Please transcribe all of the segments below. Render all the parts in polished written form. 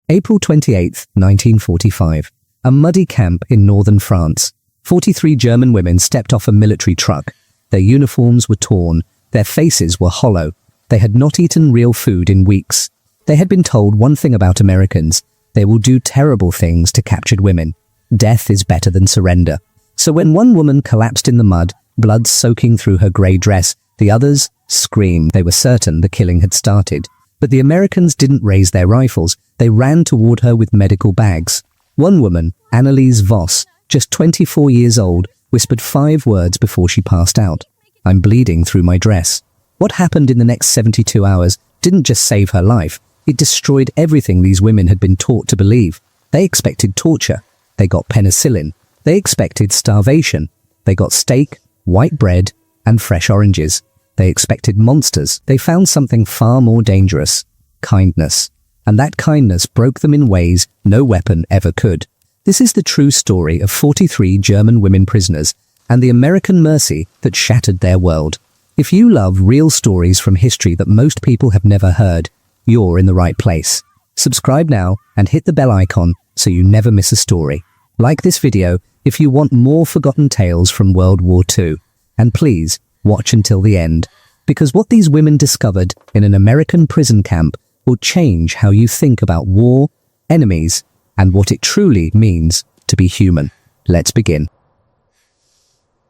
April 28, 1945. A muddy camp in northern France. 43 German women stepped off a military truck. Their uniforms were torn. Their faces were hollow. They had not eaten real food in weeks. They had been told one thing about Americans: they will do terrible things to captured women. Death is better than surrender. So when one woman collapsed in the mud, blood soaking through her grey dress, the others screamed. They were certain the killing had started. But the Americans didn't raise their rifles. They ran toward her with medical bags. One woman, Anneliese Vos, just 24 years old, whispered 5 words before she passed out. "I'm bleeding through my dress." What happened in the next 72 hours didn't just save her life. It destroyed everything these women had been taught to believe. They expected torture. They got penicillin. They expected starvation. They got steak, white bread, and fresh oranges. They expected monsters. They found something far more dangerous: kindness. And that kindness broke them in ways no weapon ever could. This is the true story of 43 German women prisoners and the American mercy that shattered their world. If you love real stories from history that most people have never heard, you're in the right place. Subscribe now and hit the bell icon so you never miss a story. Like this video if you want more forgotten tales from World War II. And please, watch until the end, because what these women discovered in an American prison camp will change how you think about war, enemies, and what it truly means to be human. Let's begin.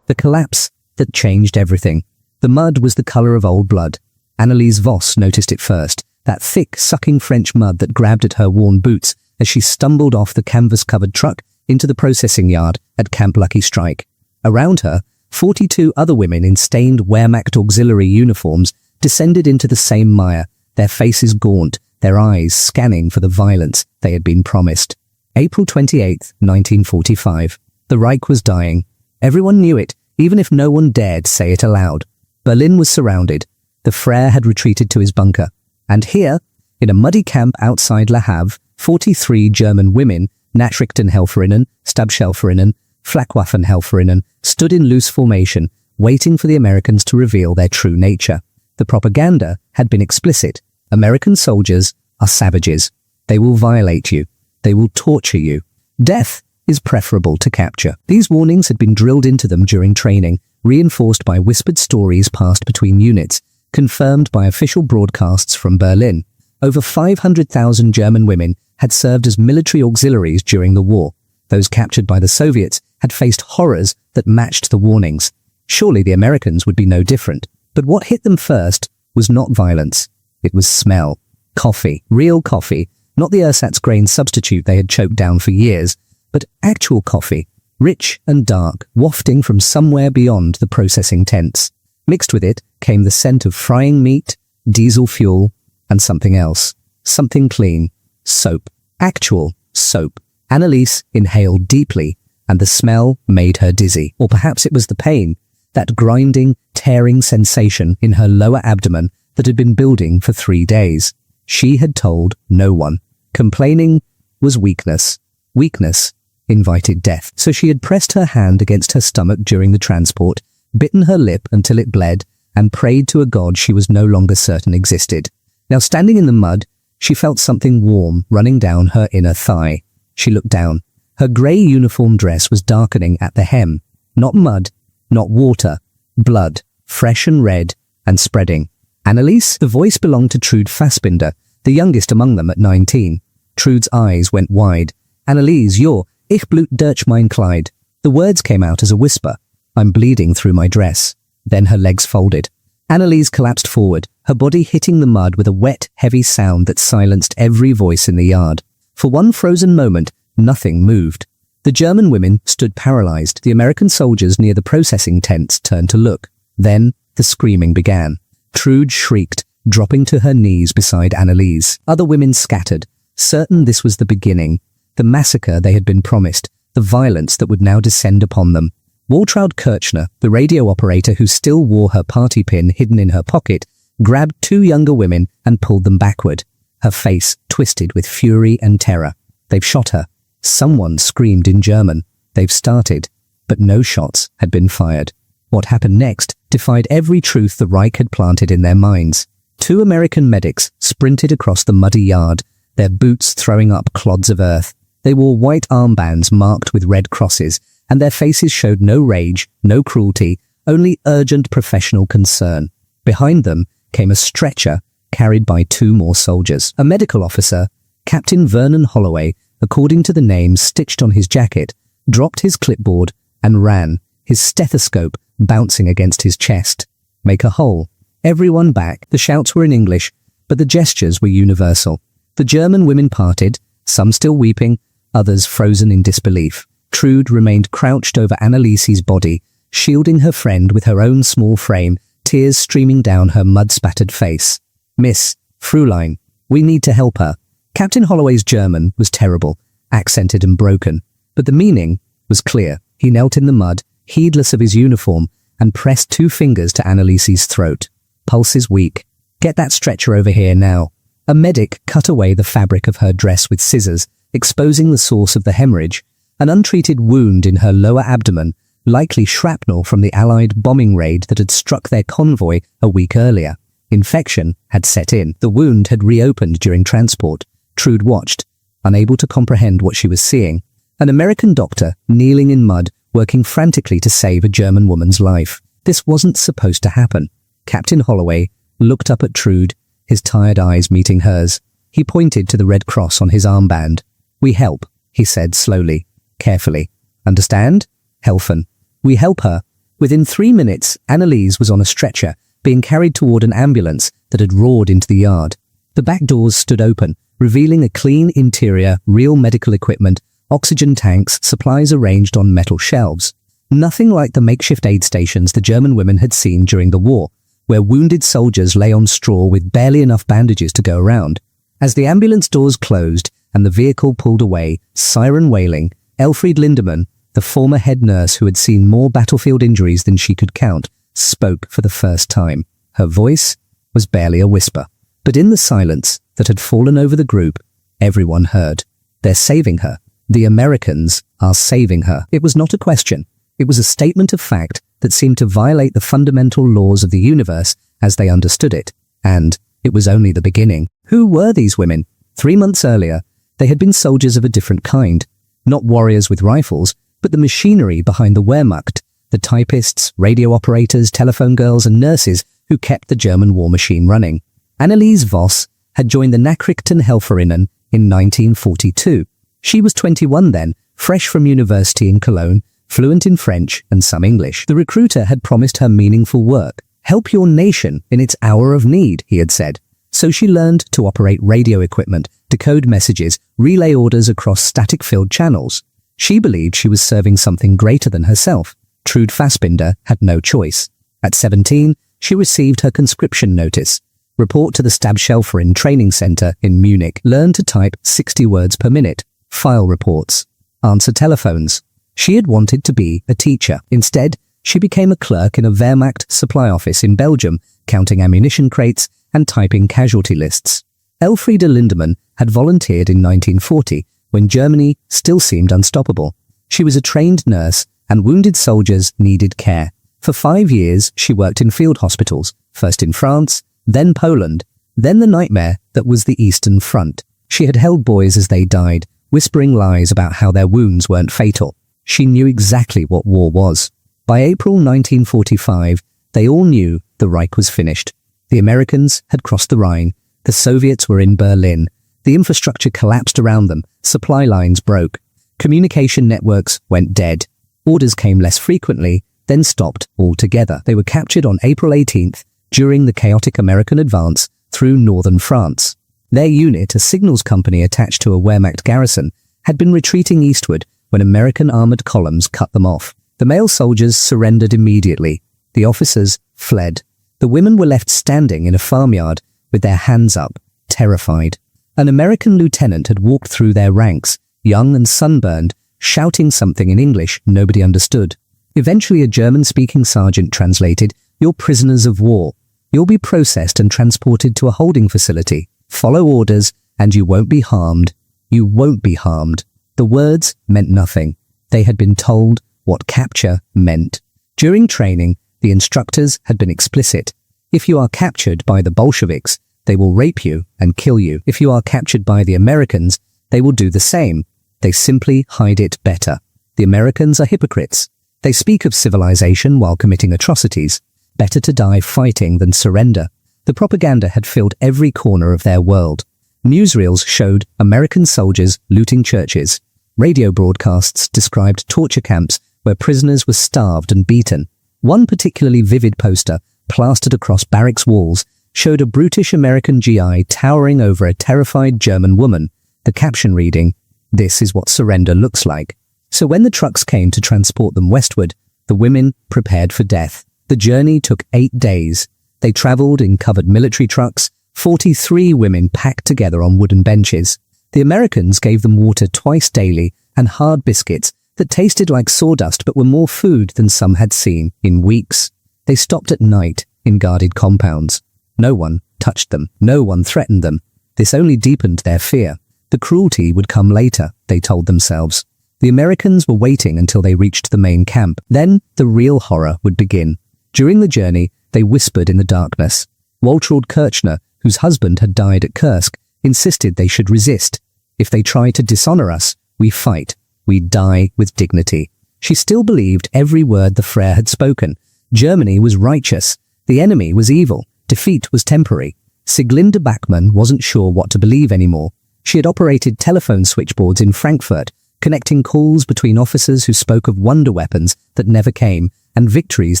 The collapse that changed everything. The mud was the color of old blood. Anneliese Vos noticed it first, that thick, sucking French mud that grabbed at her worn boots as she stumbled off the canvas-covered truck into the processing yard at Camp Lucky Strike. Around her, 42 other women in stained Wehrmacht auxiliary uniforms descended into the same mire, their faces gaunt, their eyes scanning for the violence they had been promised. April 28, 1945. The Reich was dying. Everyone knew it, even if no one dared say it aloud. Berlin was surrounded. The Fuhrer had retreated to his bunker. And here, in a muddy camp outside Le Havre, 43 German women, Nachrichtenhelferinnen, Stabshelferinnen, Flakwaffenhelferinnen, stood in loose formation, waiting for the Americans to reveal their true nature. The propaganda had been explicit. American soldiers are savages. They will violate you. They will torture you. Death is preferable to capture. These warnings had been drilled into them during training, reinforced by whispered stories passed between units, confirmed by official broadcasts from Berlin. Over 500,000 German women had served as military auxiliaries during the war. Those captured by the Soviets had faced horrors that matched the warnings. Surely the Americans would be no different. But what hit them first was not violence. It was smell. Coffee. Real coffee. Not the ersatz grain substitute they had choked down for years, but actual coffee. Rich and dark, wafting from somewhere beyond the processing tents. Mixed with it came the scent of frying meat, diesel fuel, and something else. Something clean. Soap. Actual soap. Anneliese inhaled deeply, and the smell made her dizzy. Or perhaps it was the pain, that grinding, tearing sensation in her lower abdomen that had been building for 3 days. She had told no one. Complaining was weakness. Weakness invited death. So she had pressed her hand against her stomach during the transport, bitten her lip until it bled, and prayed to a god she was no longer certain existed. Now standing in the mud, she felt something warm running down her inner thigh. She looked down. Her grey uniform dress was darkening at the hem. Not mud, not water, blood, fresh and red, and spreading. Anneliese, the voice belonged to Trude Fassbinder, the youngest among them at 19. Trude's eyes went wide. "Anneliese, ich blut durch mein Kleid." The words came out as a whisper. "I'm bleeding through my dress." Then her legs folded. Anneliese collapsed forward, her body hitting the mud with a wet, heavy sound that silenced every voice in the yard. For one frozen moment, nothing moved. The German women stood paralyzed. The American soldiers near the processing tents turned to look. Then the screaming began. Trude shrieked, dropping to her knees beside Anneliese. Other women scattered, certain this was the beginning, the massacre they had been promised, the violence that would now descend upon them. Waltraud Kirchner, the radio operator who still wore her party pin hidden in her pocket, grabbed 2 younger women and pulled them backward, her face twisted with fury and terror. "They've shot her." Someone screamed in German. "They've started." But no shots had been fired. What happened next defied every truth the Reich had planted in their minds. 2 American medics sprinted across the muddy yard. their boots throwing up clods of earth. They wore white armbands marked with red crosses, and their faces showed no rage, no cruelty, only urgent professional concern. Behind them came a stretcher carried by 2 more soldiers. A medical officer, Captain Vernon Holloway, according to the name stitched on his jacket, dropped his clipboard and ran, his stethoscope bouncing against his chest. Make a hole. Everyone back. The shouts were in English, but the gestures were universal. The German women parted, some still weeping, others frozen in disbelief. Trude remained crouched over Anneliese's body, shielding her friend with her own small frame, tears streaming down her mud-spattered face. "Miss, Fräulein, we need to help her." Captain Holloway's German was terrible, accented and broken, but the meaning was clear. He knelt in the mud, heedless of his uniform, and pressed 2 fingers to Anneliese's throat. Pulses weak. "Get that stretcher over here now." A medic cut away the fabric of her dress with scissors, exposing the source of the hemorrhage, an untreated wound in her lower abdomen, likely shrapnel from the Allied bombing raid that had struck their convoy a week earlier. Infection had set in. The wound had reopened during transport. Trude watched, unable to comprehend what she was seeing. An American doctor, kneeling in mud, working frantically to save a German woman's life. This wasn't supposed to happen. Captain Holloway looked up at Trude, his tired eyes meeting hers. He pointed to the red cross on his armband. "We help," he said slowly, carefully. "Understand? Helfen. We help her." Within 3 minutes, Anneliese was on a stretcher, being carried toward an ambulance that had roared into the yard. The back doors stood open, revealing a clean interior, real medical equipment, oxygen tanks, supplies arranged on metal shelves. Nothing like the makeshift aid stations the German women had seen during the war, where wounded soldiers lay on straw with barely enough bandages to go around. As the ambulance doors closed and the vehicle pulled away, siren wailing, Elfriede Lindemann, the former head nurse who had seen more battlefield injuries than she could count, spoke for the first time. Her voice was barely a whisper. But in the silence that had fallen over the group, everyone heard. They're saving her. The Americans are saving her. It was not a question. It was a statement of fact that seemed to violate the fundamental laws of the universe as they understood it. And it was only the beginning. Who were these women? 3 months earlier, they had been soldiers of a different kind. Not warriors with rifles, but the machinery behind the Wehrmacht, the typists, radio operators, telephone girls, and nurses who kept the German war machine running. Anneliese Voss had joined the Nachrichtenhelferinnen in 1942. She was 21 then, fresh from university in Cologne, fluent in French and some English. The recruiter had promised her meaningful work. "Help your nation in its hour of need," he had said. So she learned to operate radio equipment, decode messages, relay orders across static-filled channels. She believed she was serving something greater than herself. Trude Fassbinder had no choice. At 17, she received her conscription notice. Report to the Stabshelferin training center in Munich. Learn to type 60 words per minute. File reports. Answer telephones. She had wanted to be a teacher. Instead, she became a clerk in a Wehrmacht supply office in Belgium, counting ammunition crates and typing casualty lists. Elfriede Lindemann had volunteered in 1940, when Germany still seemed unstoppable. She was a trained nurse, and wounded soldiers needed care. For 5 years, she worked in field hospitals, first in France, then Poland, then the nightmare that was the Eastern Front. She had held boys as they died, whispering lies about how their wounds weren't fatal. She knew exactly what war was. By April 1945, they all knew the Reich was finished. The Americans had crossed the Rhine. The Soviets were in Berlin. The infrastructure collapsed around them. Supply lines broke. Communication networks went dead. Orders came less frequently, then stopped altogether. They were captured on April 18th during the chaotic American advance through northern France. Their unit, a signals company attached to a Wehrmacht garrison, had been retreating eastward when American armored columns cut them off. The male soldiers surrendered immediately. The officers fled. The women were left standing in a farmyard with their hands up, terrified. An American lieutenant had walked through their ranks, young and sunburned, shouting something in English nobody understood. Eventually a German-speaking sergeant translated, "You're prisoners of war. You'll be processed and transported to a holding facility. Follow orders and you won't be harmed. You won't be harmed." The words meant nothing. They had been told what capture meant. During training, the instructors had been explicit. If you are captured by the Bolsheviks, They will rape you and kill you. If you are captured by the Americans, they will do the same. They simply hide it better. The Americans are hypocrites. They speak of civilization while committing atrocities. Better to die fighting than surrender. The propaganda had filled every corner of their world. Newsreels showed American soldiers looting churches. Radio broadcasts described torture camps where prisoners were starved and beaten. One particularly vivid poster, plastered across barracks walls, showed a brutish American GI towering over a terrified German woman, the caption reading, "This is what surrender looks like." So when the trucks came to transport them westward, the women prepared for death. The journey took 8 days. They traveled in covered military trucks, 43 women packed together on wooden benches. The Americans gave them water twice daily and hard biscuits that tasted like sawdust but were more food than some had seen in weeks. They stopped at night in guarded compounds. No one touched them. No one threatened them. This only deepened their fear. The cruelty would come later, they told themselves. The Americans were waiting until they reached the main camp. Then the real horror would begin. During the journey, they whispered in the darkness. Waltraud Kirchner, whose husband had died at Kursk, insisted they should resist. If they try to dishonor us, we fight. We die with dignity. She still believed every word the Frere had spoken. Germany was righteous. The enemy was evil. Defeat was temporary. Sieglinde Bachmann wasn't sure what to believe anymore. She had operated telephone switchboards in Frankfurt, connecting calls between officers who spoke of wonder weapons that never came and victories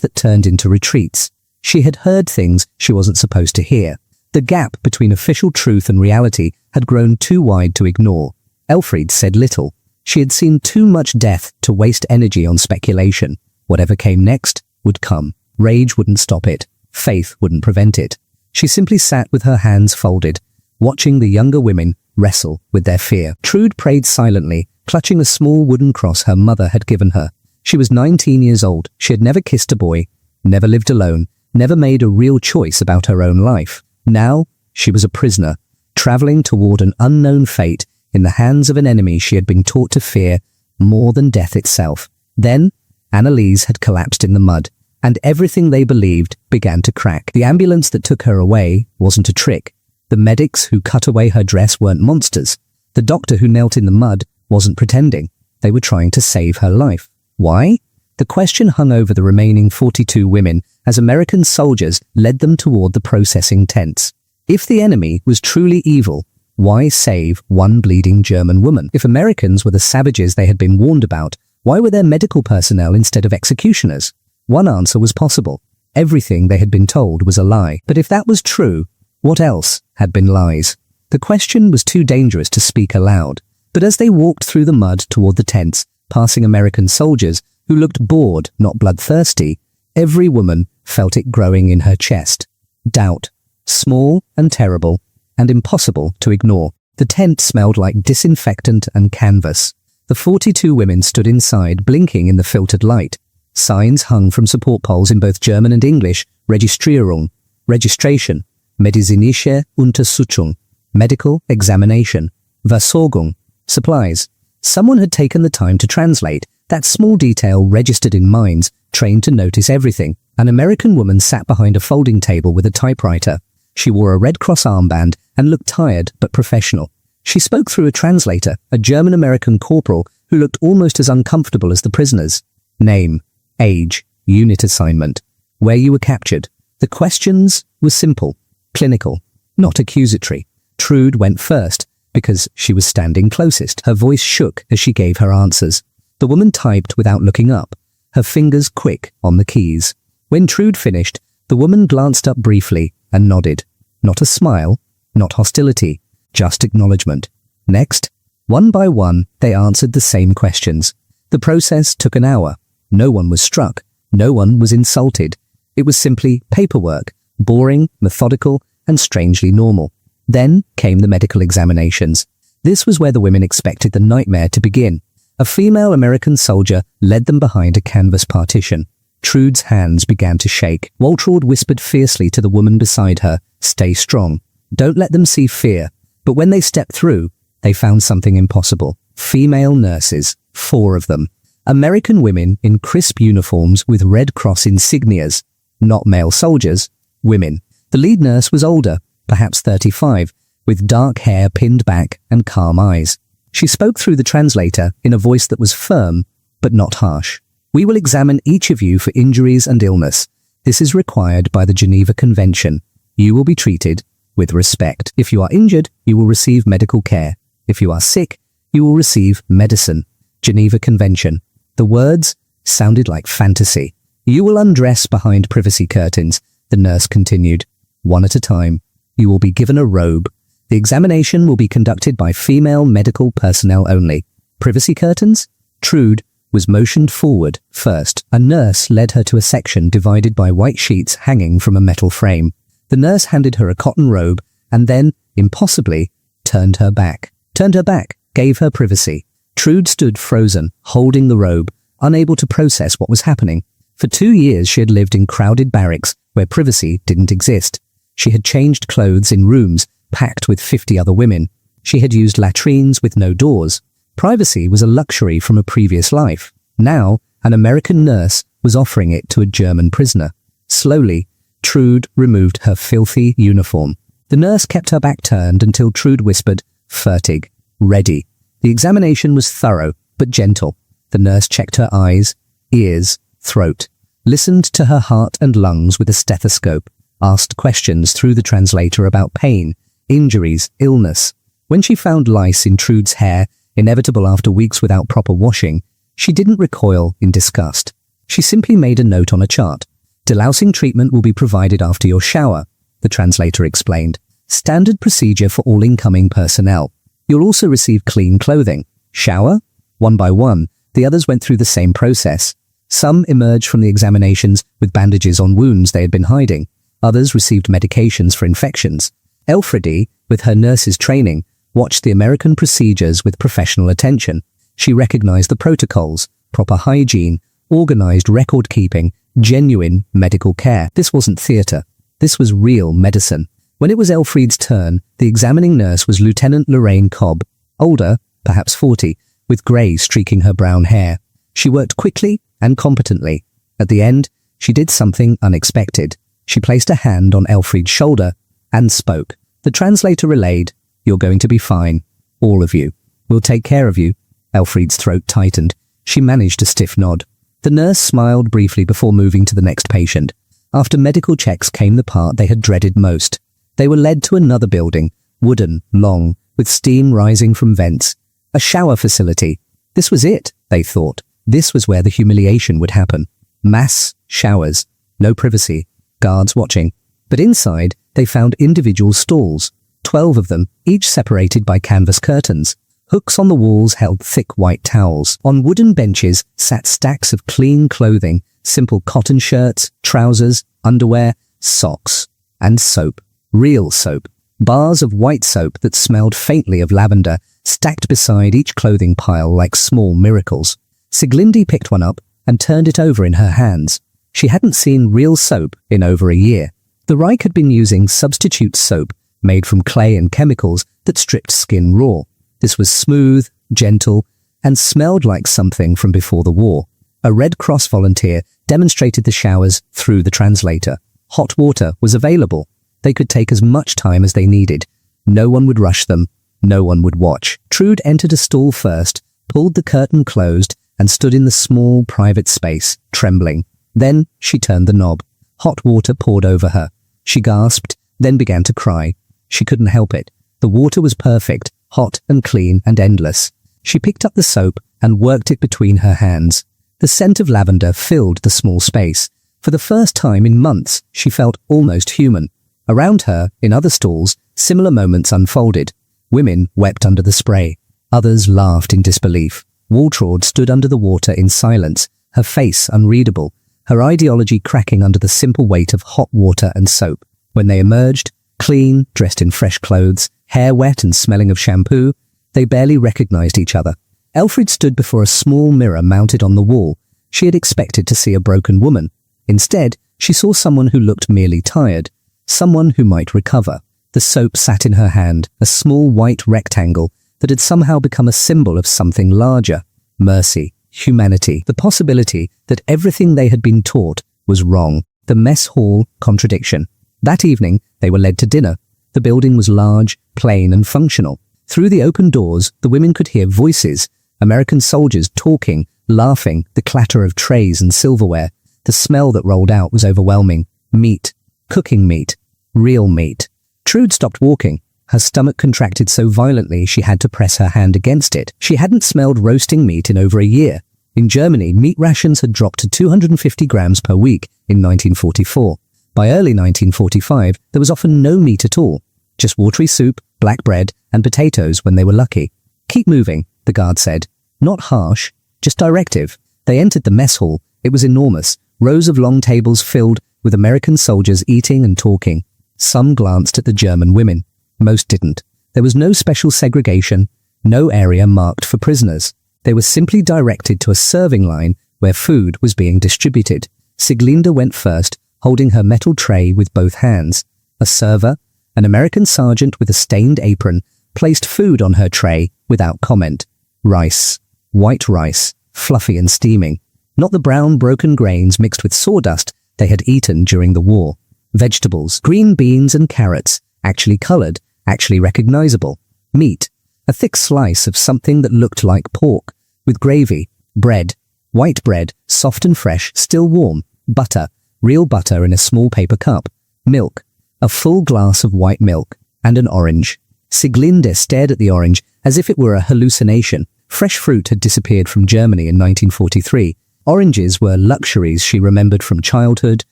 that turned into retreats. She had heard things she wasn't supposed to hear. The gap between official truth and reality had grown too wide to ignore. Elfriede said little. She had seen too much death to waste energy on speculation. Whatever came next would come. Rage wouldn't stop it. Faith wouldn't prevent it. She simply sat with her hands folded, watching the younger women wrestle with their fear. Trude prayed silently, clutching a small wooden cross her mother had given her. She was 19 years old. She had never kissed a boy, never lived alone, never made a real choice about her own life. Now, she was a prisoner, traveling toward an unknown fate in the hands of an enemy she had been taught to fear more than death itself. Then, Anneliese had collapsed in the mud, and everything they believed began to crack. The ambulance that took her away wasn't a trick. The medics who cut away her dress weren't monsters. The doctor who knelt in the mud wasn't pretending. They were trying to save her life. Why? The question hung over the remaining 42 women as American soldiers led them toward the processing tents. If the enemy was truly evil, why save one bleeding German woman? If Americans were the savages they had been warned about, why were there medical personnel instead of executioners? One answer was possible. Everything they had been told was a lie. But if that was true, what else had been lies? The question was too dangerous to speak aloud. But as they walked through the mud toward the tents, passing American soldiers who looked bored, not bloodthirsty, every woman felt it growing in her chest. Doubt. Small and terrible, and impossible to ignore. The tent smelled like disinfectant and canvas. The 42 women stood inside, blinking in the filtered light. Signs hung from support poles in both German and English: Registrierung, registration, medizinische Untersuchung, medical examination, Versorgung, supplies. Someone had taken the time to translate. That small detail registered in minds trained to notice everything. An American woman sat behind a folding table with a typewriter. She wore a Red Cross armband and looked tired but professional. She spoke through a translator, a German-American corporal who looked almost as uncomfortable as the prisoners. Name, age, unit assignment, where you were captured. The questions were simple, clinical, not accusatory. Trude went first because she was standing closest. Her voice shook as she gave her answers. The woman typed without looking up, her fingers quick on the keys. When Trude finished, the woman glanced up briefly and nodded. Not a smile, not hostility, just acknowledgement. Next, one by one, they answered the same questions. The process took an hour. No one was struck. No one was insulted. It was simply paperwork, boring, methodical, and strangely normal. Then came the medical examinations. This was where the women expected the nightmare to begin. A female American soldier led them behind a canvas partition. Trude's hands began to shake. Waltraud whispered fiercely to the woman beside her, "Stay strong. Don't let them see fear." But when they stepped through, they found something impossible. Female nurses, 4 of them. American women in crisp uniforms with Red Cross insignias. Not male soldiers, women. The lead nurse was older, perhaps 35, with dark hair pinned back and calm eyes. She spoke through the translator in a voice that was firm, but not harsh. "We will examine each of you for injuries and illness. This is required by the Geneva Convention. You will be treated with respect. If you are injured, you will receive medical care. If you are sick, you will receive medicine. Geneva Convention." The words sounded like fantasy. "You will undress behind privacy curtains," the nurse continued. "One at a time. You will be given a robe. The examination will be conducted by female medical personnel only. Privacy curtains?" Trude was motioned forward first. A nurse led her to a section divided by white sheets hanging from a metal frame. The nurse handed her a cotton robe and then, impossibly, turned her back, gave her privacy. Trude stood frozen, holding the robe, unable to process what was happening. For 2 years she had lived in crowded barracks where privacy didn't exist. She had changed clothes in rooms packed with 50 other women. She had used latrines with no doors. Privacy was a luxury from a previous life. Now, an American nurse was offering it to a German prisoner. Slowly, Trude removed her filthy uniform. The nurse kept her back turned until Trude whispered, "Fertig, ready." The examination was thorough, but gentle. The nurse checked her eyes, ears, throat, listened to her heart and lungs with a stethoscope, asked questions through the translator about pain, injuries, illness. When she found lice in Trude's hair, inevitable after weeks without proper washing, she didn't recoil in disgust. She simply made a note on a chart. "Delousing treatment will be provided after your shower," the translator explained. "Standard procedure for all incoming personnel. You'll also receive clean clothing." Shower? One by one, the others went through the same process. Some emerged from the examinations with bandages on wounds they had been hiding. Others received medications for infections. Elfriede, with her nurse's training, watched the American procedures with professional attention. She recognized the protocols, proper hygiene, organized record-keeping, genuine medical care. This wasn't theater. This was real medicine. When it was Elfriede's turn, the examining nurse was Lieutenant Lorraine Cobb, older, perhaps 40, with grey streaking her brown hair. She worked quickly and competently. At the end, she did something unexpected. She placed a hand on Elfriede's shoulder and spoke. The translator relayed, "You're going to be fine. All of you. We'll take care of you." Elfriede's throat tightened. She managed a stiff nod. The nurse smiled briefly before moving to the next patient. After medical checks came the part they had dreaded most. They were led to another building, wooden, long, with steam rising from vents. A shower facility. This was it, they thought. This was where the humiliation would happen. Mass showers. No privacy. Guards watching. But inside, they found individual stalls. 12 of them, each separated by canvas curtains. Hooks on the walls held thick white towels. On wooden benches sat stacks of clean clothing, simple cotton shirts, trousers, underwear, socks, and soap. Real soap. Bars of white soap that smelled faintly of lavender, stacked beside each clothing pile like small miracles. Siglindi picked one up and turned it over in her hands. She hadn't seen real soap in over a year. The Reich had been using substitute soap made from clay and chemicals that stripped skin raw. This was smooth, gentle, and smelled like something from before the war. A Red Cross volunteer demonstrated the showers through the translator. Hot water was available. They could take as much time as they needed. No one would rush them. No one would watch. Trude entered a stall first, pulled the curtain closed, and stood in the small, private space, trembling. Then she turned the knob. Hot water poured over her. She gasped, then began to cry. She couldn't help it. The water was perfect, hot and clean and endless. She picked up the soap and worked it between her hands. The scent of lavender filled the small space. For the first time in months, she felt almost human. Around her, in other stalls, similar moments unfolded. Women wept under the spray. Others laughed in disbelief. Waltraud stood under the water in silence, her face unreadable, her ideology cracking under the simple weight of hot water and soap. When they emerged, clean, dressed in fresh clothes, hair wet and smelling of shampoo, they barely recognized each other. Elfriede stood before a small mirror mounted on the wall. She had expected to see a broken woman. Instead, she saw someone who looked merely tired, someone who might recover. The soap sat in her hand, a small white rectangle that had somehow become a symbol of something larger. Mercy, humanity, the possibility that everything they had been taught was wrong. The mess hall contradiction. That evening, they were led to dinner. The building was large, plain, and functional. Through the open doors, the women could hear voices, American soldiers talking, laughing, the clatter of trays and silverware. The smell that rolled out was overwhelming. Meat. Cooking meat. Real meat. Trude stopped walking. Her stomach contracted so violently she had to press her hand against it. She hadn't smelled roasting meat in over a year. In Germany, meat rations had dropped to 250 grams per week in 1944. By early 1945, there was often no meat at all. Just watery soup, black bread, and potatoes when they were lucky. "Keep moving," the guard said. Not harsh, just directive. They entered the mess hall. It was enormous. Rows of long tables filled with American soldiers eating and talking. Some glanced at the German women. Most didn't. There was no special segregation, no area marked for prisoners. They were simply directed to a serving line where food was being distributed. Sieglinde went first, holding her metal tray with both hands. A server, an American sergeant with a stained apron, placed food on her tray without comment. Rice. White rice, fluffy and steaming. Not the brown, broken grains mixed with sawdust they had eaten during the war. Vegetables, green beans and carrots, actually colored, actually recognizable. Meat, a thick slice of something that looked like pork, with gravy. Bread, white bread, soft and fresh, still warm. Butter, real butter in a small paper cup. Milk, a full glass of white milk, and an orange. Sieglinde stared at the orange as if it were a hallucination. Fresh fruit had disappeared from Germany in 1943. Oranges were luxuries she remembered from childhood,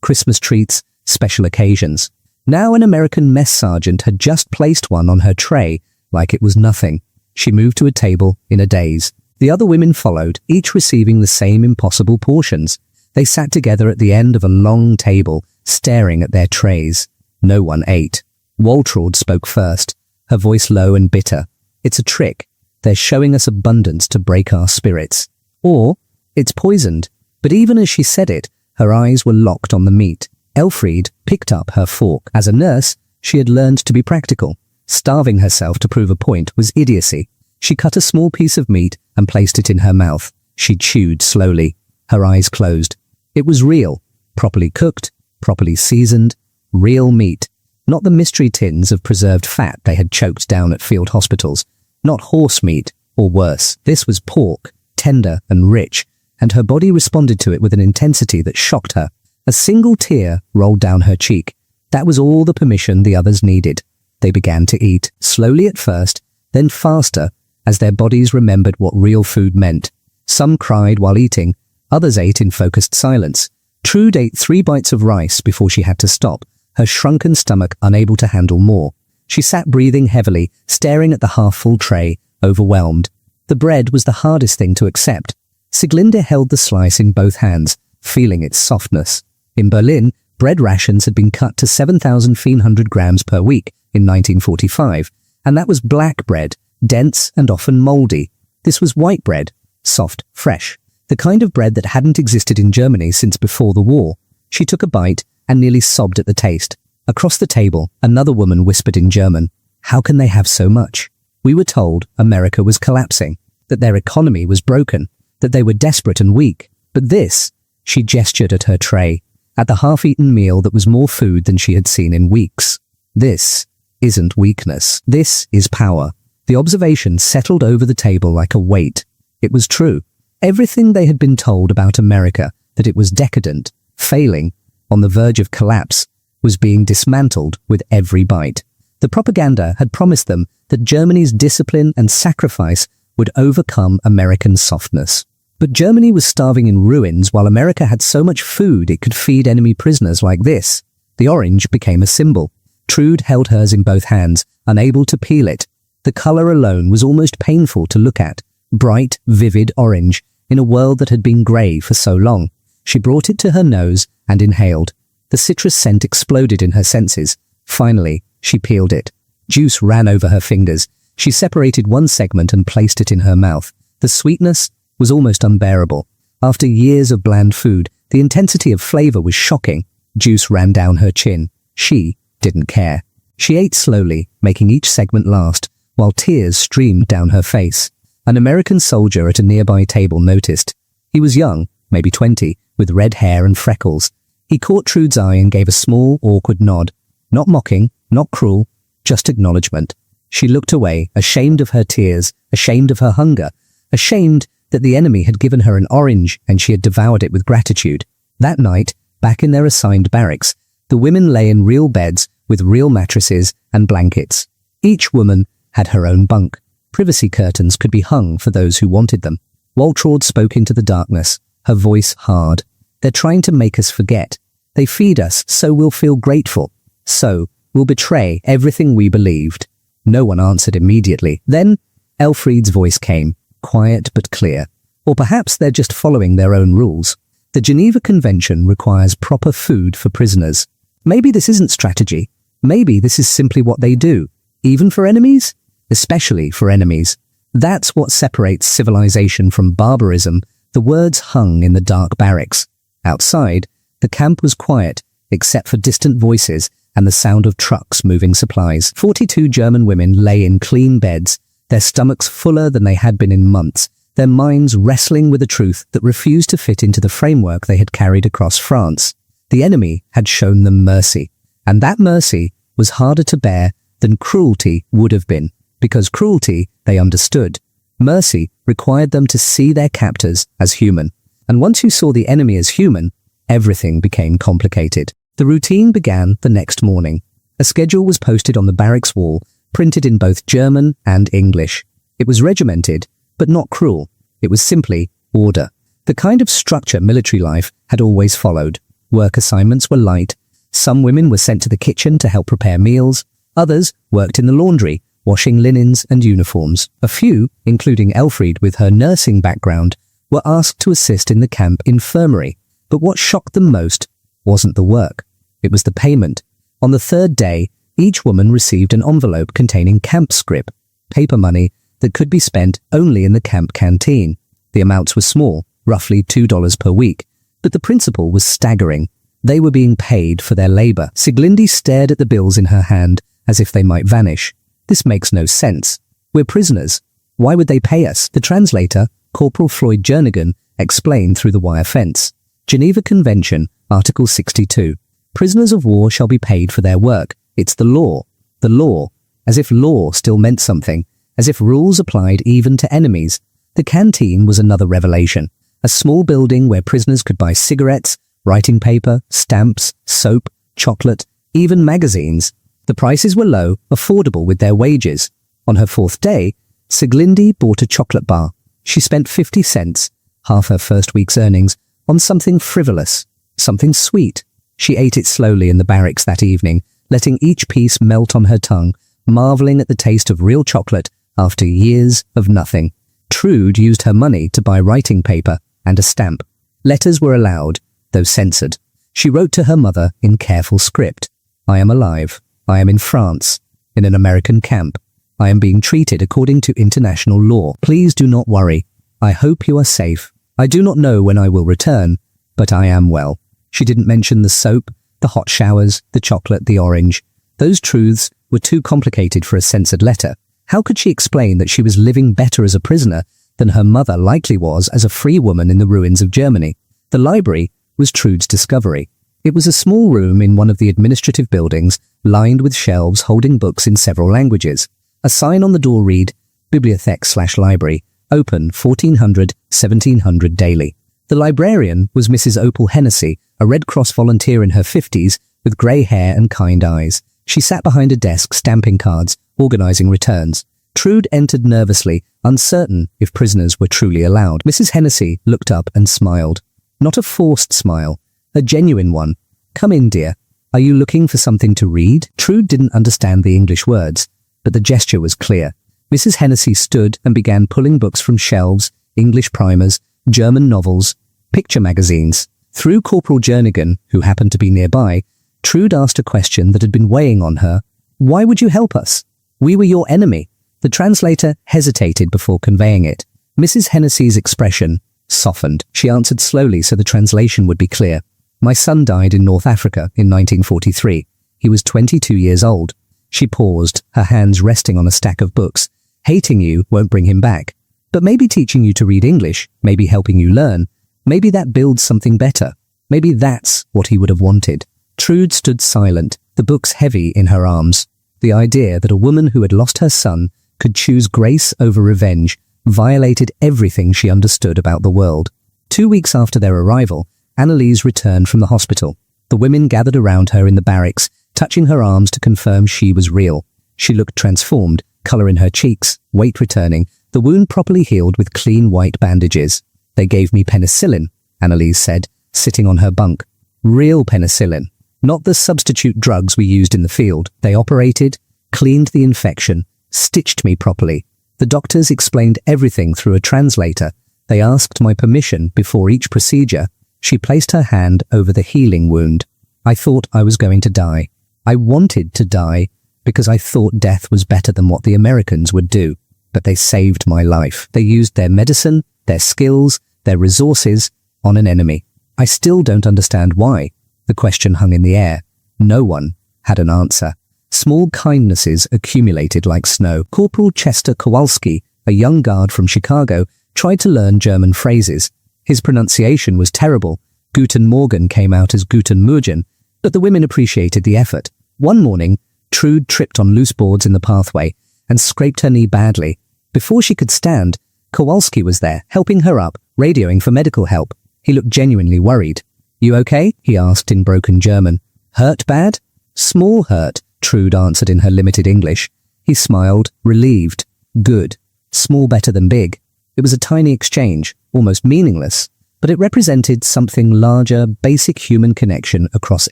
Christmas treats, special occasions. Now an American mess sergeant had just placed one on her tray like it was nothing. She moved to a table in a daze. The other women followed, each receiving the same impossible portions. They sat together at the end of a long table, staring at their trays. No one ate. Waltraud spoke first, her voice low and bitter. "It's a trick. They're showing us abundance to break our spirits. Or, it's poisoned." But even as she said it, her eyes were locked on the meat. Elfriede picked up her fork. As a nurse, she had learned to be practical. Starving herself to prove a point was idiocy. She cut a small piece of meat and placed it in her mouth. She chewed slowly. Her eyes closed. It was real. Properly cooked, properly seasoned. Real meat. Not the mystery tins of preserved fat they had choked down at field hospitals. Not horse meat, or worse. This was pork, tender and rich, and her body responded to it with an intensity that shocked her. A single tear rolled down her cheek. That was all the permission the others needed. They began to eat, slowly at first, then faster, as their bodies remembered what real food meant. Some cried while eating, others ate in focused silence. Trude ate 3 bites of rice before she had to stop, her shrunken stomach unable to handle more. She sat breathing heavily, staring at the half-full tray, overwhelmed. The bread was the hardest thing to accept. Sieglinde held the slice in both hands, feeling its softness. In Berlin, bread rations had been cut to 7,500 grams per week in 1945, and that was black bread, dense and often moldy. This was white bread, soft, fresh, the kind of bread that hadn't existed in Germany since before the war. She took a bite and nearly sobbed at the taste. Across the table, another woman whispered in German, "How can they have so much?" We were told America was collapsing, that their economy was broken, that they were desperate and weak. But this, she gestured at her tray, at the half-eaten meal that was more food than she had seen in weeks. This isn't weakness. This is power. The observation settled over the table like a weight. It was true. Everything they had been told about America, that it was decadent, failing, on the verge of collapse, was being dismantled with every bite. The propaganda had promised them that Germany's discipline and sacrifice would overcome American softness. But Germany was starving in ruins while America had so much food it could feed enemy prisoners like this. The orange became a symbol. Trude held hers in both hands, unable to peel it. The color alone was almost painful to look at. Bright, vivid orange, in a world that had been grey for so long. She brought it to her nose and inhaled. The citrus scent exploded in her senses. Finally, she peeled it. Juice ran over her fingers. She separated one segment and placed it in her mouth. The sweetness was almost unbearable. After years of bland food, the intensity of flavor was shocking. Juice ran down her chin. She didn't care. She ate slowly, making each segment last, while tears streamed down her face. An American soldier at a nearby table noticed. He was young, maybe 20, with red hair and freckles. He caught Trude's eye and gave a small, awkward nod. Not mocking, not cruel, just acknowledgement. She looked away, ashamed of her tears, ashamed of her hunger, ashamed that the enemy had given her an orange and she had devoured it with gratitude. That night, back in their assigned barracks, the women lay in real beds with real mattresses and blankets. Each woman had her own bunk. Privacy curtains could be hung for those who wanted them. Waltraud spoke into the darkness, her voice hard. They're trying to make us forget. They feed us so we'll feel grateful. So we'll betray everything we believed. No one answered immediately. Then Elfried's voice came, quiet but clear. Or perhaps they're just following their own rules. The Geneva Convention requires proper food for prisoners. Maybe this isn't strategy. Maybe this is simply what they do. Even for enemies? Especially for enemies. That's what separates civilization from barbarism. The words hung in the dark barracks. Outside, the camp was quiet, except for distant voices and the sound of trucks moving supplies. 42 German women lay in clean beds, their stomachs fuller than they had been in months, their minds wrestling with a truth that refused to fit into the framework they had carried across France. The enemy had shown them mercy, and that mercy was harder to bear than cruelty would have been, because cruelty they understood. Mercy required them to see their captors as human, and once you saw the enemy as human, everything became complicated. The routine began the next morning. A schedule was posted on the barracks wall, printed in both German and English. It was regimented, but not cruel. It was simply order. The kind of structure military life had always followed. Work assignments were light. Some women were sent to the kitchen to help prepare meals. Others worked in the laundry, washing linens and uniforms. A few, including Elfried with her nursing background, were asked to assist in the camp infirmary. But what shocked them most wasn't the work. It was the payment. On the third day, each woman received an envelope containing camp scrip, paper money that could be spent only in the camp canteen. The amounts were small, roughly $2 per week, but the principle was staggering. They were being paid for their labor. Sieglinde stared at the bills in her hand as if they might vanish. This makes no sense. We're prisoners. Why would they pay us? The translator, Corporal Floyd Jernigan, explained through the wire fence. Geneva Convention, Article 62. Prisoners of war shall be paid for their work. It's the law. The law. As if law still meant something. As if rules applied even to enemies. The canteen was another revelation. A small building where prisoners could buy cigarettes, writing paper, stamps, soap, chocolate, even magazines. The prices were low, affordable with their wages. On her fourth day, Sieglinde bought a chocolate bar. She spent 50 cents, half her first week's earnings, on something frivolous, something sweet. She ate it slowly in the barracks that evening, letting each piece melt on her tongue, marveling at the taste of real chocolate after years of nothing. Trude used her money to buy writing paper and a stamp. Letters were allowed, though censored. She wrote to her mother in careful script. I am alive. I am in France, in an American camp. I am being treated according to international law. Please do not worry. I hope you are safe. I do not know when I will return, but I am well. She didn't mention the soap, the hot showers, the chocolate, the orange. Those truths were too complicated for a censored letter. How could she explain that she was living better as a prisoner than her mother likely was as a free woman in the ruins of Germany? The library was Trude's discovery. It was a small room in one of the administrative buildings, lined with shelves holding books in several languages. A sign on the door read, Bibliothek/Library, open 1400-1700 daily. The librarian was Mrs. Opal Hennessy, a Red Cross volunteer in her 50s with grey hair and kind eyes. She sat behind a desk stamping cards, organising returns. Trude entered nervously, uncertain if prisoners were truly allowed. Mrs. Hennessy looked up and smiled. Not a forced smile, a genuine one. Come in, dear. Are you looking for something to read? Trude didn't understand the English words, but the gesture was clear. Mrs. Hennessy stood and began pulling books from shelves, English primers, German novels, picture magazines. Through Corporal Jernigan, who happened to be nearby, Trude asked a question that had been weighing on her. Why would you help us? We were your enemy. The translator hesitated before conveying it. Mrs. Hennessy's expression softened. She answered slowly so the translation would be clear. My son died in North Africa in 1943. He was 22 years old. She paused, her hands resting on a stack of books. Hating you won't bring him back. But maybe teaching you to read English, maybe helping you learn, maybe that builds something better. Maybe that's what he would have wanted. Trude stood silent, the books heavy in her arms. The idea that a woman who had lost her son could choose grace over revenge violated everything she understood about the world. 2 weeks after their arrival, Annalise returned from the hospital. The women gathered around her in the barracks, touching her arms to confirm she was real. She looked transformed, colour in her cheeks, weight returning, the wound properly healed with clean white bandages. They gave me penicillin, Annalise said, sitting on her bunk. Real penicillin, not the substitute drugs we used in the field. They operated, cleaned the infection, stitched me properly. The doctors explained everything through a translator. They asked my permission before each procedure. She placed her hand over the healing wound. I thought I was going to die. I wanted to die because I thought death was better than what the Americans would do. But they saved my life. They used their medicine, their skills, their resources on an enemy. I still don't understand why. The question hung in the air. No one had an answer. Small kindnesses accumulated like snow. Corporal Chester Kowalski, a young guard from Chicago, tried to learn German phrases. His pronunciation was terrible. Guten Morgen came out as Guten Morgen, but the women appreciated the effort. One morning, Trude tripped on loose boards in the pathway and scraped her knee badly. Before she could stand, Kowalski was there, helping her up, radioing for medical help. He looked genuinely worried. You okay? He asked in broken German. Hurt bad? Small hurt, Trude answered in her limited English. He smiled, relieved. Good. Small better than big. It was a tiny exchange, almost meaningless, but it represented something larger, basic human connection across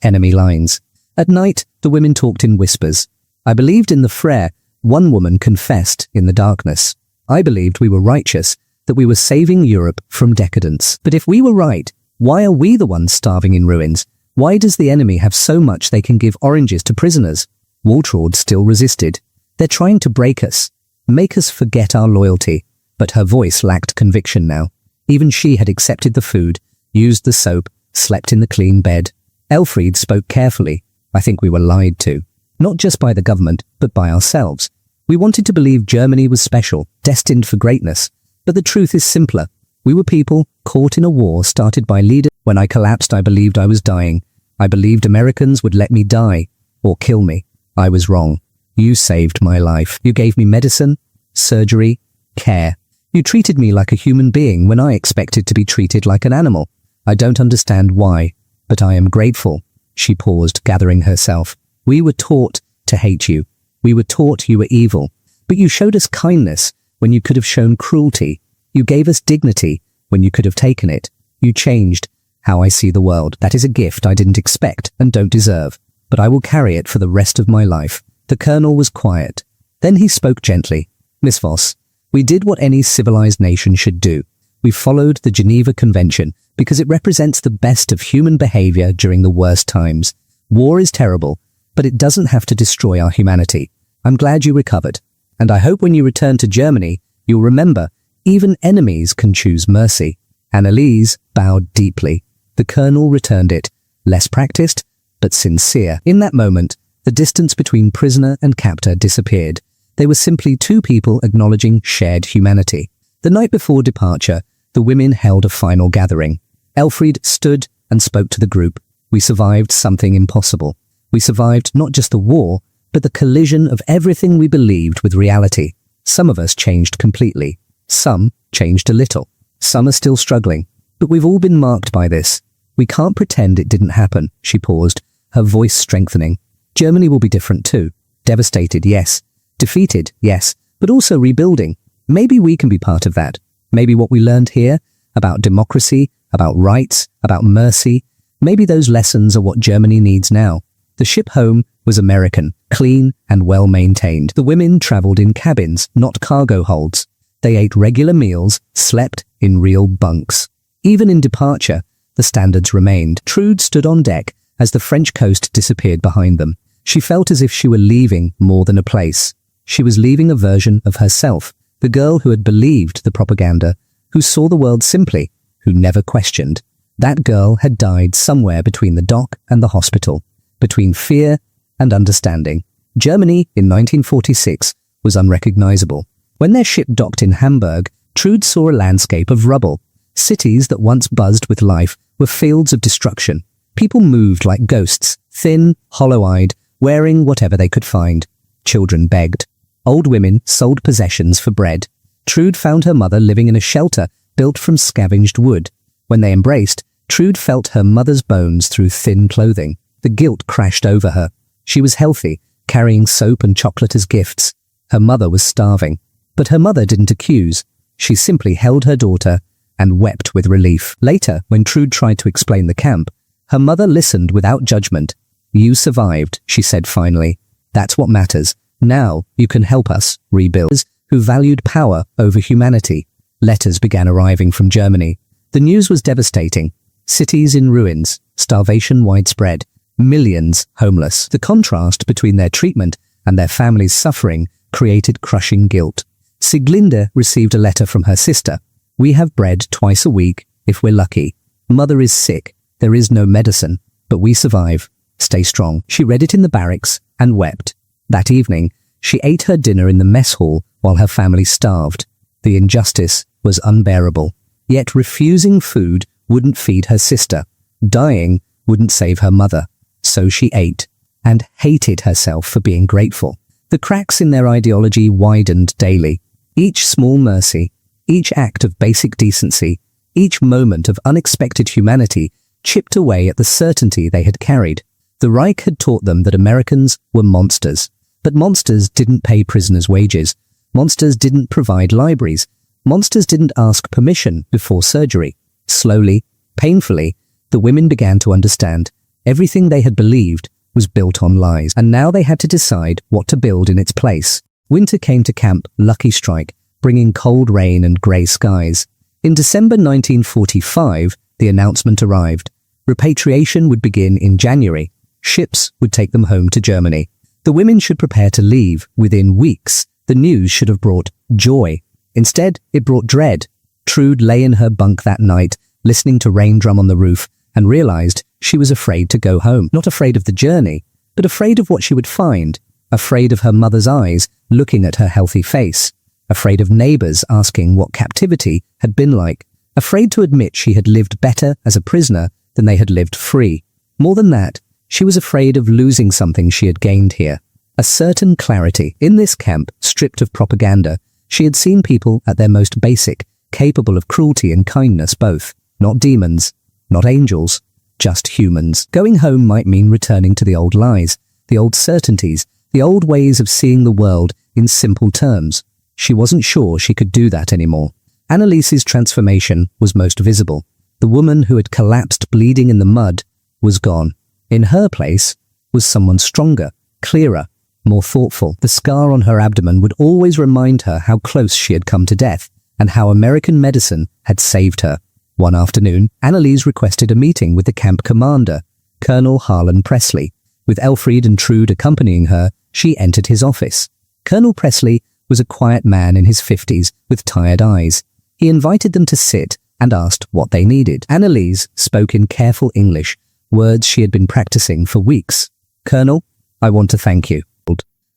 enemy lines. At night, the women talked in whispers. I believed in the Frere. One woman confessed in the darkness. I believed we were righteous, that we were saving Europe from decadence. But if we were right, why are we the ones starving in ruins? Why does the enemy have so much they can give oranges to prisoners? Waltraud still resisted. They're trying to break us, make us forget our loyalty. But her voice lacked conviction now. Even she had accepted the food, used the soap, slept in the clean bed. Elfried spoke carefully. I think we were lied to. Not just by the government, but by ourselves. We wanted to believe Germany was special, destined for greatness. But the truth is simpler. We were people caught in a war started by leaders. When I collapsed, I believed I was dying. I believed Americans would let me die, or kill me. I was wrong. You saved my life. You gave me medicine, surgery, care. You treated me like a human being when I expected to be treated like an animal. I don't understand why, but I am grateful. She paused, gathering herself. We were taught to hate you. We were taught you were evil. But you showed us kindness when you could have shown cruelty. You gave us dignity when you could have taken it. You changed how I see the world. That is a gift I didn't expect and don't deserve, but I will carry it for the rest of my life. The colonel was quiet. Then he spoke gently. Miss Voss, we did what any civilized nation should do. We followed the Geneva Convention because it represents the best of human behavior during the worst times. War is terrible, but it doesn't have to destroy our humanity. I'm glad you recovered, and I hope when you return to Germany, you'll remember even enemies can choose mercy. Annalise bowed deeply. The colonel returned it, less practiced, but sincere. In that moment, the distance between prisoner and captor disappeared. They were simply two people acknowledging shared humanity. The night before departure, the women held a final gathering. Elfried stood and spoke to the group. We survived something impossible. We survived not just the war, but the collision of everything we believed with reality. Some of us changed completely. Some changed a little. Some are still struggling. But we've all been marked by this. We can't pretend it didn't happen. She paused, her voice strengthening. Germany will be different too. Devastated, yes. Defeated, yes. But also rebuilding. Maybe we can be part of that. Maybe what we learned here about democracy, about rights, about mercy, maybe those lessons are what Germany needs now. The ship home was American, clean and well maintained. The women traveled in cabins, not cargo holds. They ate regular meals, slept in real bunks. Even in departure, the standards remained. Trude stood on deck as the French coast disappeared behind them. She felt as if she were leaving more than a place. She was leaving a version of herself, the girl who had believed the propaganda, who saw the world simply, who never questioned. That girl had died somewhere between the dock and the hospital, between fear and understanding. Germany in 1946 was unrecognizable. When their ship docked in Hamburg, Trude saw a landscape of rubble. Cities that once buzzed with life were fields of destruction. People moved like ghosts, thin, hollow-eyed, wearing whatever they could find. Children begged. Old women sold possessions for bread. Trude found her mother living in a shelter built from scavenged wood. When they embraced, Trude felt her mother's bones through thin clothing. The guilt crashed over her. She was healthy, carrying soap and chocolate as gifts. Her mother was starving. But her mother didn't accuse. She simply held her daughter and wept with relief. Later, when Trude tried to explain the camp, her mother listened without judgment. "You survived," she said finally. "That's what matters. Now you can help us rebuild." Who valued power over humanity. Letters began arriving from Germany. The news was devastating. Cities in ruins, starvation widespread, millions homeless. The contrast between their treatment and their families' suffering created crushing guilt. Sieglinde received a letter from her sister. "We have bread twice a week, if we're lucky. Mother is sick. There is no medicine, but we survive. Stay strong." She read it in the barracks and wept. That evening, she ate her dinner in the mess hall while her family starved. The injustice was unbearable. Yet refusing food wouldn't feed her sister. Dying wouldn't save her mother. So she ate, and hated herself for being grateful. The cracks in their ideology widened daily. Each small mercy, each act of basic decency, each moment of unexpected humanity chipped away at the certainty they had carried. The Reich had taught them that Americans were monsters. But monsters didn't pay prisoners' wages. Monsters didn't provide libraries. Monsters didn't ask permission before surgery. Slowly, painfully, the women began to understand. Everything they had believed was built on lies, and now they had to decide what to build in its place. Winter came to Camp Lucky Strike, bringing cold rain and grey skies. In December 1945, the announcement arrived. Repatriation would begin in January. Ships would take them home to Germany. The women should prepare to leave within weeks. The news should have brought joy. Instead, it brought dread. Trude lay in her bunk that night, listening to rain drum on the roof, and realized she was afraid to go home. Not afraid of the journey, but afraid of what she would find. Afraid of her mother's eyes looking at her healthy face. Afraid of neighbors asking what captivity had been like. Afraid to admit she had lived better as a prisoner than they had lived free. More than that, she was afraid of losing something she had gained here. A certain clarity. In this camp, stripped of propaganda, she had seen people at their most basic, capable of cruelty and kindness both. Not demons, not angels, just humans. Going home might mean returning to the old lies, the old certainties, the old ways of seeing the world in simple terms. She wasn't sure she could do that anymore. Annelise's transformation was most visible. The woman who had collapsed bleeding in the mud was gone. In her place was someone stronger, clearer, more thoughtful. The scar on her abdomen would always remind her how close she had come to death and how American medicine had saved her. One afternoon, Annelise requested a meeting with the camp commander, Colonel Harlan Presley. With Elfried and Trude accompanying her, she entered his office. Colonel Presley was a quiet man in his 50s with tired eyes. He invited them to sit and asked what they needed. Annelise spoke in careful English, words she had been practicing for weeks. "Colonel, I want to thank you."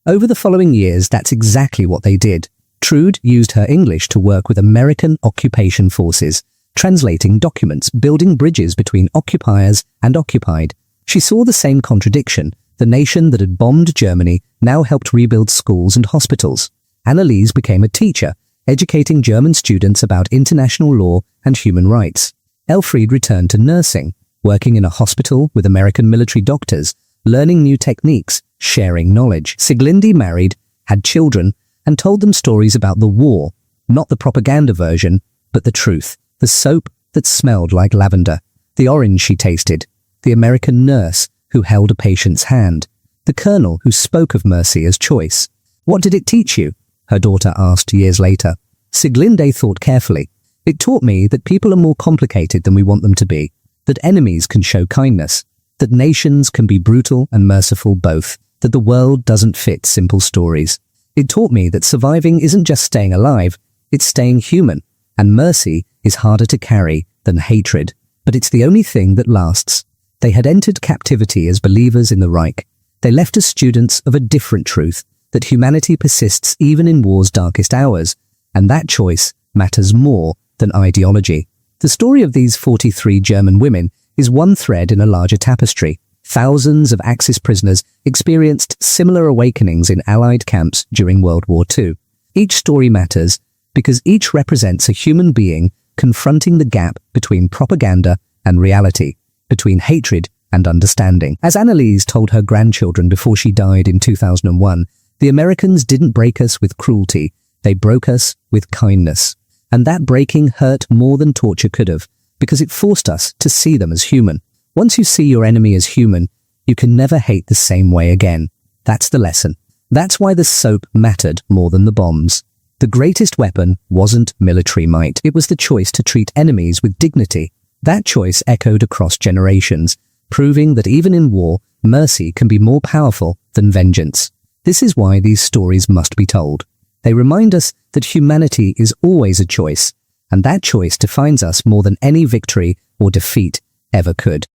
Over the following years, that's exactly what they did. Trude used her English to work with American occupation forces, translating documents, building bridges between occupiers and occupied. She saw the same contradiction. The nation that had bombed Germany now helped rebuild schools and hospitals. Annelise became a teacher, educating German students about international law and human rights. Elfried returned to nursing, working in a hospital with American military doctors, learning new techniques, sharing knowledge. Sieglinde married, had children, and told them stories about the war, not the propaganda version, but the truth. The soap that smelled like lavender, the orange she tasted, the American nurse who held a patient's hand, the colonel who spoke of mercy as choice. "What did it teach you?" her daughter asked years later. Sieglinde thought carefully. "It taught me that people are more complicated than we want them to be, that enemies can show kindness, that nations can be brutal and merciful both, that the world doesn't fit simple stories. It taught me that surviving isn't just staying alive, it's staying human, and mercy is harder to carry than hatred, but it's the only thing that lasts." They had entered captivity as believers in the Reich. They left as students of a different truth, that humanity persists even in war's darkest hours, and that choice matters more than ideology. The story of these 43 German women is one thread in a larger tapestry. Thousands of Axis prisoners experienced similar awakenings in Allied camps during World War II. Each story matters because each represents a human being confronting the gap between propaganda and reality, between hatred and understanding. As Annalise told her grandchildren before she died in 2001, the Americans didn't break us with cruelty, they broke us with kindness. And that breaking hurt more than torture could have, because it forced us to see them as human. Once you see your enemy as human, you can never hate the same way again. That's the lesson. That's why the soap mattered more than the bombs. The greatest weapon wasn't military might. It was the choice to treat enemies with dignity. That choice echoed across generations, proving that even in war, mercy can be more powerful than vengeance. This is why these stories must be told. They remind us that humanity is always a choice, and that choice defines us more than any victory or defeat ever could.